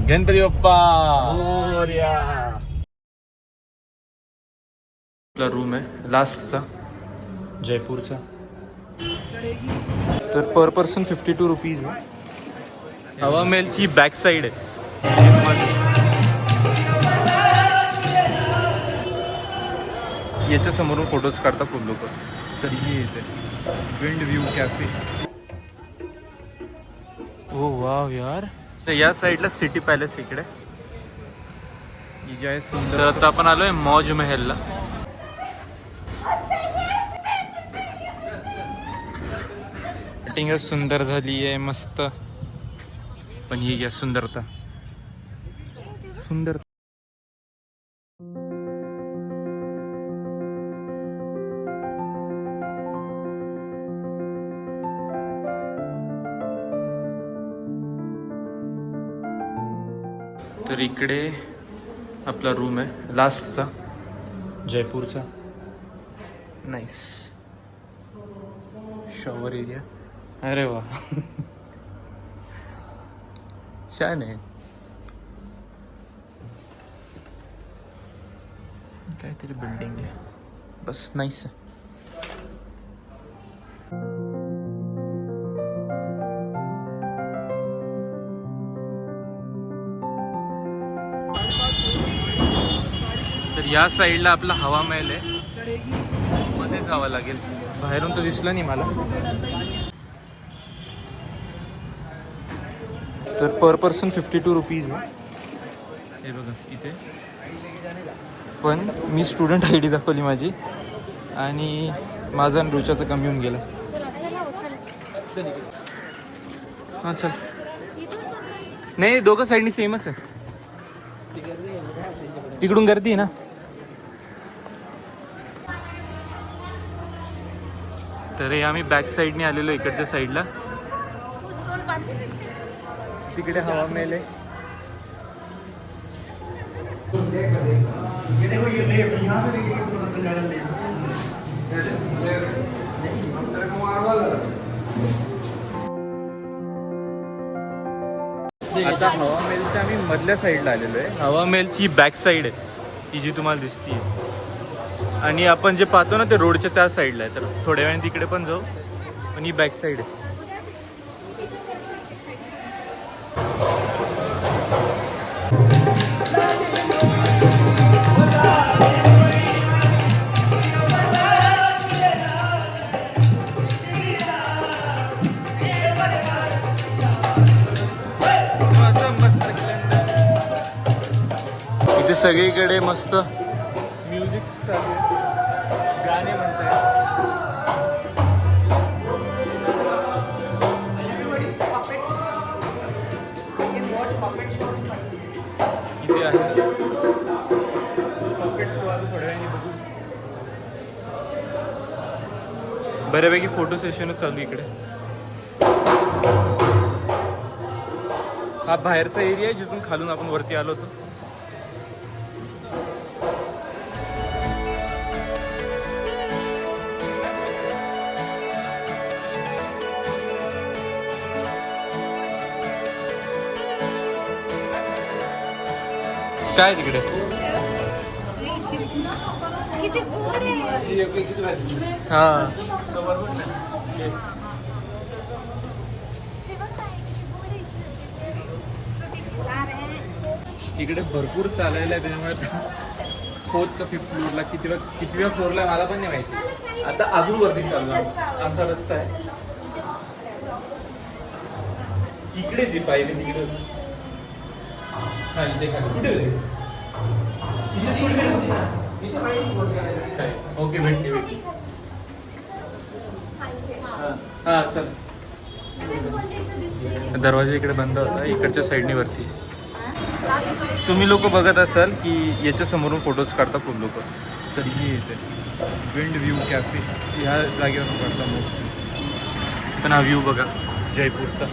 गणपती बाप्पा मोरया. आपला रूम आहे लास्टचा जयपूरचा. तर पर पर्सन 52 रुपीज आहे. हवा महलची बॅक साईड आहे. याच्या समोरून फोटोज काढता खूप लोक. तर ही येते विंड व्ह्यू कॅफे. ओ वाव यार. तर या साईडला सिटी पॅलेस इकडे ही जी आहे सुंदर. तर आता आपण आलोय मौज महलला. सेटिंगच सुंदर झाली आहे मस्त. पण ही घ्या सुंदरता सुंदर. तर इकडे आपला रूम आहे लास्टचा जयपूरचा. Nice shower area. अरे वा छान आहे. काहीतरी बिल्डिंग आहे बस. नाईस आहे. तर या साईडला आपला हवा महल आहे. मध्येच जावं लागेल. बाहेरून तर दिसलं नाही मला. तर पर पर्सन 52 रुपीज आहे. हे बघा इथे. पण मी स्टुडंट आय डी दाखवली माझी आणि माझा आणि रुचाचं कमी होऊन गेला. हां चल. नाही दोघं साईडनी सेमच आहे. तिकडून गर्दी आहे ना. तर हे आम्ही बॅक साईडने आलेलो इकडच्या साईडला. तिकडे हवा महल आहे. आता हवा महलच्या आम्ही मधल्या साईडला आलेलो आहे. हवा महलची बॅक साईड आहे ती जी तुम्हाला दिसते. आणि आपण जे पाहतो ना ते रोडच्या त्या साईडला आहे. तर थोड्या वेळाने तिकडे पण जाऊ. पण ही बॅक साईड आहे. इथे सगळीकडे मस्त म्युझिक चालू आहे. गाणे म्हणताय. इथे आहे पपेट शो. आता थोड्या वेळाने बघू. बऱ्यापैकी फोटो सेशनच चालू इकडे. हा बाहेरचा एरिया आहे जिथून खालून आपण वरती आलो होतो. काय तिकडे. हा इकडे भरपूर चालायला आहे. त्याच्यामुळे 4th का 5th फ्लोअरला कितव्या फ्लोअरला मला पण नाही माहिती. आता अजून वरती चाललो. असा रस्ता आहे इकडे. ती पाहिजे तिकडे. हा इथे खाली कुठे होते. ओके भेटली. हा चल. दरवाजा इकडे बंद होता. इकडच्या साईडनी वरती. तुम्ही लोक बघत असाल की याच्या समोरून फोटोज काढता खूप लोक. तर ही येते विंड व्ह्यू कॅफे. ह्या जागेवरून काढता मोस्टली. पण हा व्ह्यू बघा जयपूरचा.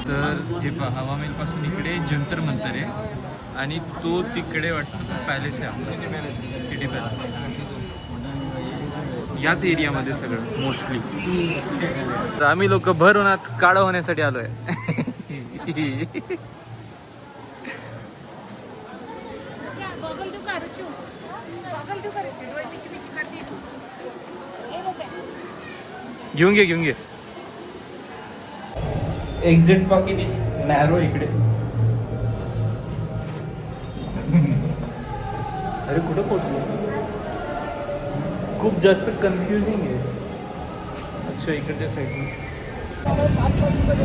तर हे पहा हवा महल पासून इकडे जंतर मंतर आहे. आणि तो तिकडे वाटतं पॅलेस आहे आपला. City palace. याच एरियामध्ये सगळं मोस्टली. तर आम्ही लोक भर उन्हात काळं होण्यासाठी आलोय. घेऊन घे. एक्झिट पा किती नॅरो इकडे. अरे कुठं पोहोचलो? खूप जास्त कन्फ्युजिंग आहे. अच्छा इकडच्या साईडने.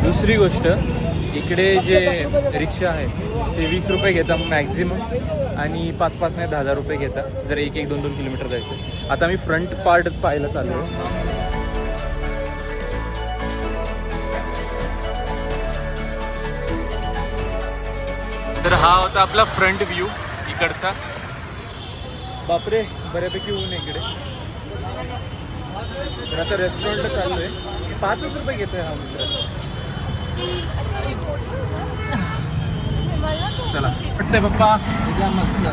दुसरी गोष्ट, इकडे जे रिक्षा आहे ते 20 रुपये घेतात मॅक्झिमम, आणि 5-5 नाही 10,000 रुपये घेतात जर 1-2 किलोमीटर जायचं. आता मी फ्रंट पार्ट पाहायला चालू आहे. तर हा होता आपला फ्रंट व्ह्यू इकडचा. बापरे बऱ्यापैकी ऊन इकडे. तर आता रेस्टॉरंटला चाललोय. 5 रुपये घेतोय हा मित्र. चला वाटतंय पप्पा. एकदम मस्त,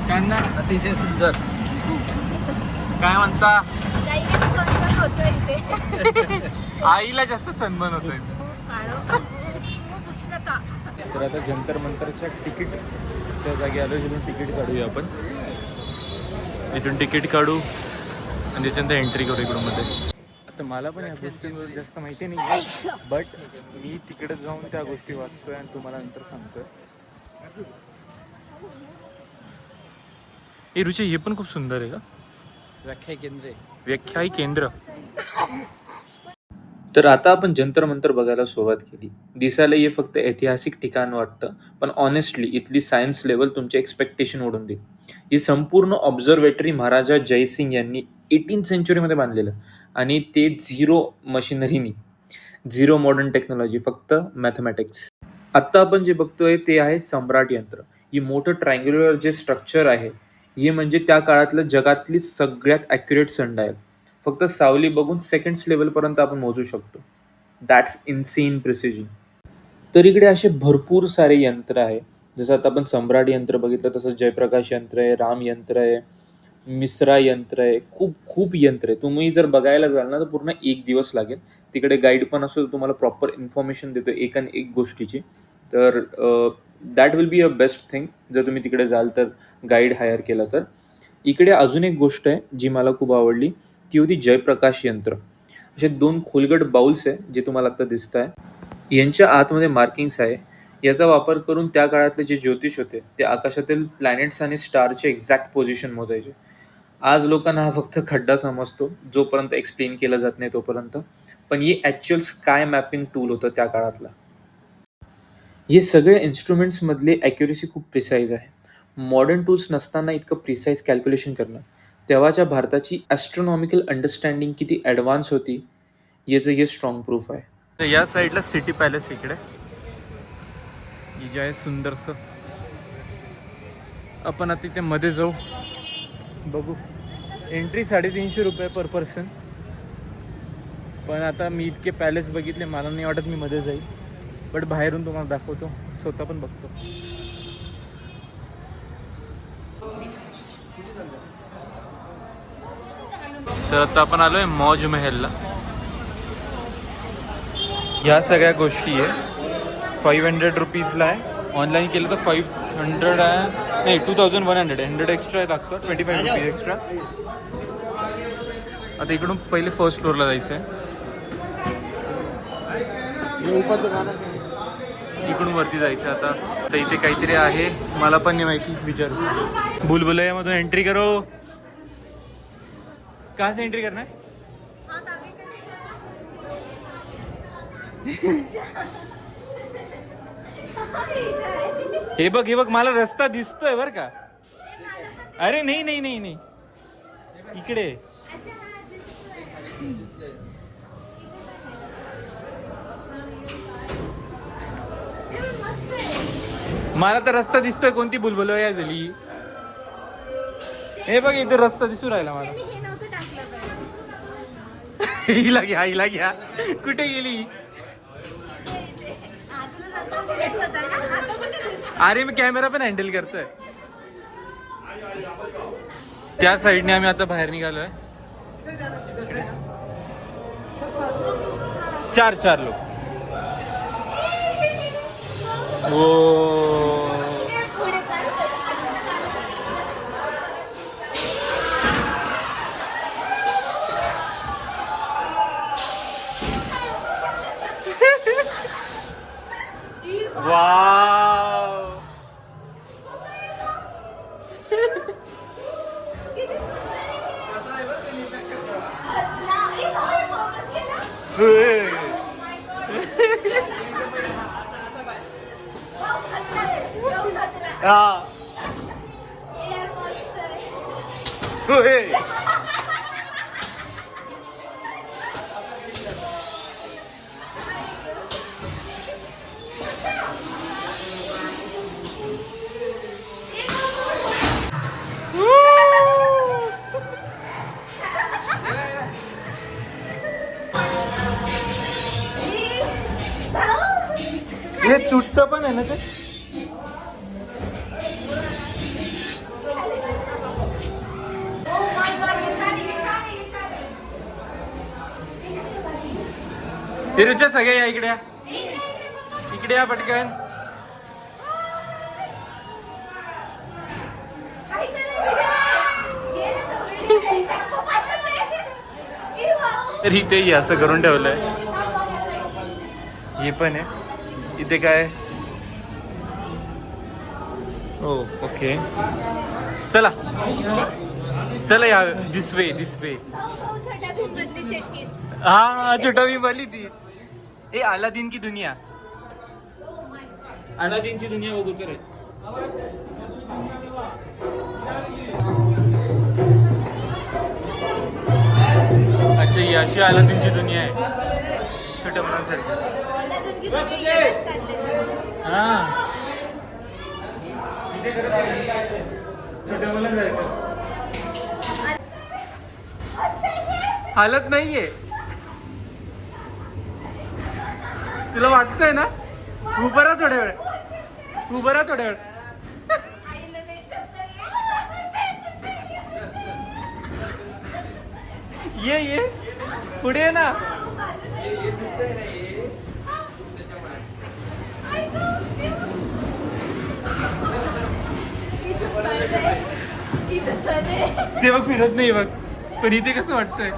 छान ना, अतिशय सुंदर. काय म्हणता? होतं इथे. आईला जास्त सन्मान होतोय. तर आता जंतर मंतरच्या तिकीटच्या जागी आलो. इथून तिकीट काढूया आपण. इथून तिकीट काढू आणि त्याच्यानंतर एंट्री करू इकडून मध्ये. आता मला पण या गोष्टींवर जास्त माहिती नाही, बट मी तिकडे जाऊन त्या गोष्टी वाचतोय आणि तुम्हाला नंतर सांगतोय. हे रुची, हे पण खूप सुंदर आहे का? व्याख्याई केंद्र. तर आता आपण जंतर मंतर बघायला सुरुवात केली. दिसायला हे फक्त ऐतिहासिक ठिकाण वाटतं, पण ऑनेस्टली इथली सायन्स लेवल तुमचे एक्सपेक्टेशन ओढून देईल. ही संपूर्ण ऑब्झर्वेटरी महाराजा जयसिंग यांनी 18th सेंचुरीमध्ये बांधलेलं, आणि ते 0 मशिनरीनी, 0 मॉडर्न टेक्नॉलॉजी, फक्त मॅथमॅटिक्स. आत्ता आपण जे बघतोय ते आहे सम्राट यंत्र. ही मोठं ट्रायंग्युलर जे स्ट्रक्चर आहे, हे म्हणजे त्या काळातलं जगातली सगळ्यात ॲक्युरेट सनडायल. फक्त सावली बघून सेकंड्स लेवलपर्यंत आपण मोजू शकतो. That's insane precision. तर इकडे असे भरपूर सारे यंत्र आहे. जसं आता आपण सम्राट यंत्र बघितलं, तसं जयप्रकाश यंत्र आहे, राम यंत्र आहे, मिश्रा यंत्र आहे. खूप खूप यंत्र आहे. तुम्ही जर बघायला जाल ना तर पूर्ण 1 दिवस लागेल. तिकडे गाईड पण असतो, तुम्हाला प्रॉपर इन्फॉर्मेशन देतो एक गोष्टीची. तर that will be a best thing जर तुम्ही तिकडे जाल तर, गाईड हायर केला तर. इकडे अजून एक गोष्ट आहे जी मला खूप आवडली, ती होती जयप्रकाश यंत्र. असे 2 खोलगट बाउल्स आहे जे तुम्हाला आता दिसत आहे. यांच्या आतमध्ये मार्किंग्स आहे. याचा वापर करून त्या काळातले जे ज्योतिष होते ते आकाशातील प्लॅनेट्स आणि स्टारचे एक्झॅक्ट पोझिशन मोजायचे. आज लोकांना हा फक्त खड्डा समजतो, जोपर्यंत एक्सप्लेन केलं जात नाही तोपर्यंत. पण हे ॲक्च्युअल स्काय मॅपिंग टूल होतं त्या काळातला. हे सगळे इन्स्ट्रुमेंट्समधले ॲक्युरेसी खूप प्रिसाईज आहे. मॉडर्न टूल्स नसताना इतकं प्रिसाईज कॅल्क्युलेशन करणं, तेव्हाच्या भारताची ॲस्ट्रॉनॉमिकल अंडरस्टँडिंग किती ॲडव्हान्स होती याचं हे स्ट्रॉंग प्रूफ आहे. तर या साईडला सिटी पॅलेस इकडे, हे जे आहे सुंदरसं. आपण आता तिथे मध्ये जाऊ, बघू. एंट्री 350 रुपये पर पर्सन. पण आता मी इतके पॅलेस बघितले, मला नाही वाटत मी मध्ये जाईल. बट बाहेरून तुम्हाला दाखवतो, स्वतः पण बघतो. तर आता आपण आलोय मौज महलला. ह्या सगळ्या गोष्टी आहे 500 रुपीजला आहे. ऑनलाईन केलं तर 500 आहे, नाही 2100. 100 एक्स्ट्रा लागतं, 25 रुपीज एक्स्ट्रा. आता इकडून पहिले फर्स्ट फ्लोअरला जायचं आहे. इकडून वरती जायचं. आता इथे काहीतरी आहे, मला पण नाही माहिती, विचारू. बुलबुलैयामधून एंट्री करो. कहाँ से एंट्री करना है? हे बघ मला रस्ता दिसतोय बर का. अरे नाही इकडे. मला तर रस्ता दिसतोय. कोणती बुलबुलैया झाली? हे बघ इथे रस्ता दिसू राहिला मला. हिला घ्या. कुठे गेली? अरे मी कॅमेरा पण हँडल करतोय. त्या साईडने आम्ही आता बाहेर निघालोय. चार लोक. ओ वाव. हा. हे तुटतं पण आहे ना ते. हिरूच्या सगळ्या या इकडे या. इकडे या पटकन. तर इथे असं करून ठेवलंय. हे पण आहे इथे काय. ओ ओके चला चला या. दिस वे हा छोटा मी बोलली ती. ए अलादीन की दुनिया. अलादीनची दुनिया बघू चल. अच्छा ही अशी अलादीनची दुनिया आहे छोट्या मुलांसाठी. हा छोट्या मुलांसाठी हालत नाहीये. तुला वाटतंय ना. उभं राहा थोड्या वेळ. ये पुढे ये ना. ते बघ फिरत नाही बघ. पण इथे कसं वाटतंय.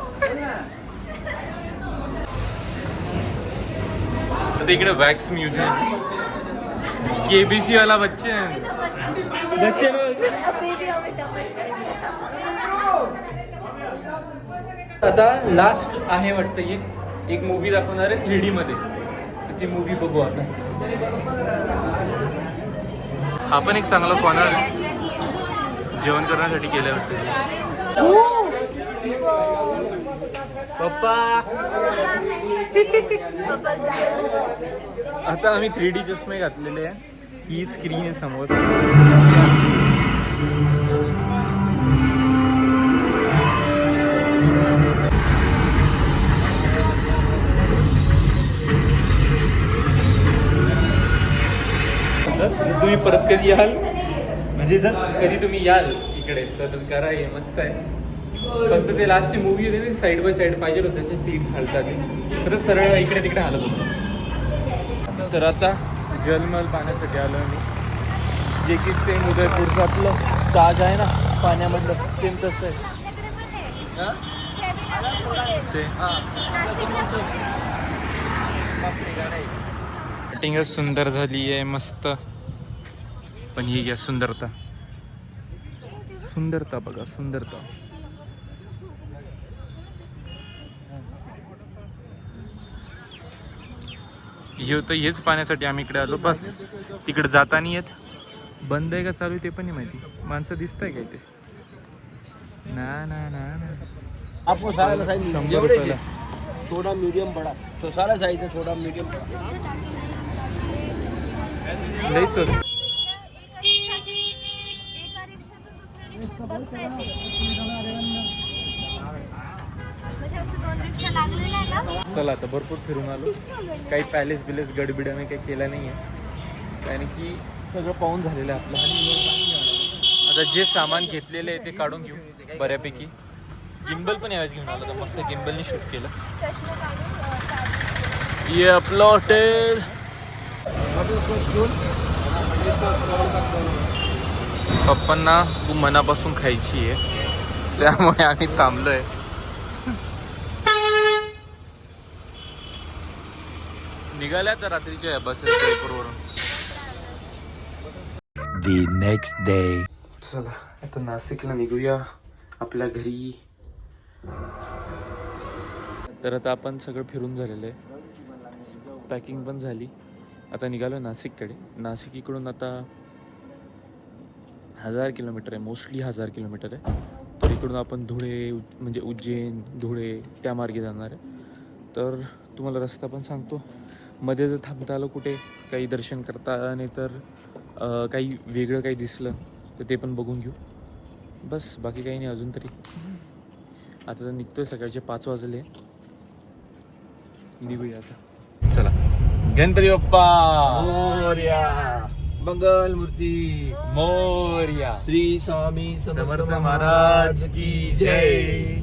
इकडे वॅक्स म्युझियम. केबीसी वाला बच्चे आता लास्ट आहे वाटतं. एक मूवी दाखवणार आहे 3D मध्ये. तर ती मूवी बघू आता. हा पण एक चांगला कॉर्नर जेवण करण्यासाठी गेलं वाटतं. पप्पा आता आम्ही 3D चष्मे घातलेले आहे. ही स्क्रीन आहे समोर. तुम्ही परत कधी याल म्हणजे जर कधी तुम्ही याल इकडे तर करा. हे मस्त आहे. फक्त ते लास्टची मूवी होते ना साईड बाय साईड पाहिजे होते तसे सीट्स हलतात. तर सरळ इकडे तिकडे हालत होतं. तर आता जलमहल पाहण्यासाठी आलो मी. जे की सेम उदयपूरचं आपलं ताज आहे ना पाण्यामधलं सेम तसं आहे. कटिंगच सुंदर झाली आहे मस्त. पण ही घ्या सुंदरता बघा सुंदरता. हे होतं हेच पाहण्यासाठी आम्ही इकडे आलो. बस तिकडे जाता नाही येत. बंद आहे का चालू ते पण नाही माहिती. माणसं दिसत आहे का इथे. ना आपको सारा साइज 100 रुपयाला. छोटा मीडियम बड़ा तो सारा साइज है. छोटा मीडियम लई स्वस्त. चला आता भरपूर फिरून आलो. काही पॅलेस बिलेस गडबिड आम्ही काही केला नाही आहे कारण की सगळं पाहून झालेलं आहे आपलं. आता जे सामान घेतलेलं आहे ते काढून घेऊ बऱ्यापैकी. गिम्बल पण यावेळेस घेऊन आला तर मस्त गिम्बलने शूट केलं. चष्मा काढून ये आपलं हॉटेल. पप्पांना खूप मनापासून खायची आहे त्यामुळे आम्ही थांबलोय. निघाल्या तर रात्रीच्या बसेस जयपूरवरून. The next day. चला आता नाशिकला निघूया आपल्या घरी. तर आता आपण सगळं फिरून झालेलं आहे, पॅकिंग पण झाली. आता निघालो नाशिककडे. नाशिक इकडून आता 1000 किलोमीटर आहे, मोस्टली 1000 किलोमीटर आहे. तर इकडून आपण धुळे म्हणजे उज्जैन धुळे त्या मार्गे जाणार आहे. तर तुम्हाला रस्ता पण सांगतो. मध्ये जर थांबता आलं कुठे काही दर्शन करता नाही तर काही वेगळं काही दिसलं तर ते पण बघून घेऊ. बस बाकी काही नाही अजून तरी. आता तर निघतोय, सकाळचे 5 वाजले. निघूया आता. चला. गणपती बाप्पा मोरया, मंगल मूर्ती मोरया. श्री स्वामी समर्थ महाराज की जय.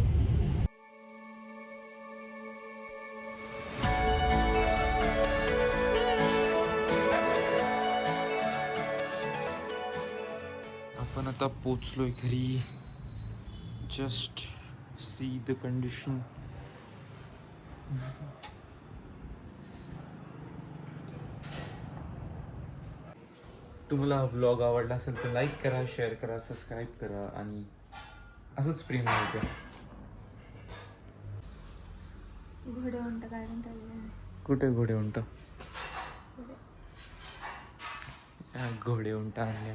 आपण आता पोचलोय घरी. Just see the condition. तुम्हाला हा व्लॉग आवडला असेल तर लाईक करा, शेअर करा, सबस्क्राईब करा आणि असंच प्रेम द्या. घोडे उंट काढून ठेवले. कुठे घोडे उंट? घोडे उंट आणले.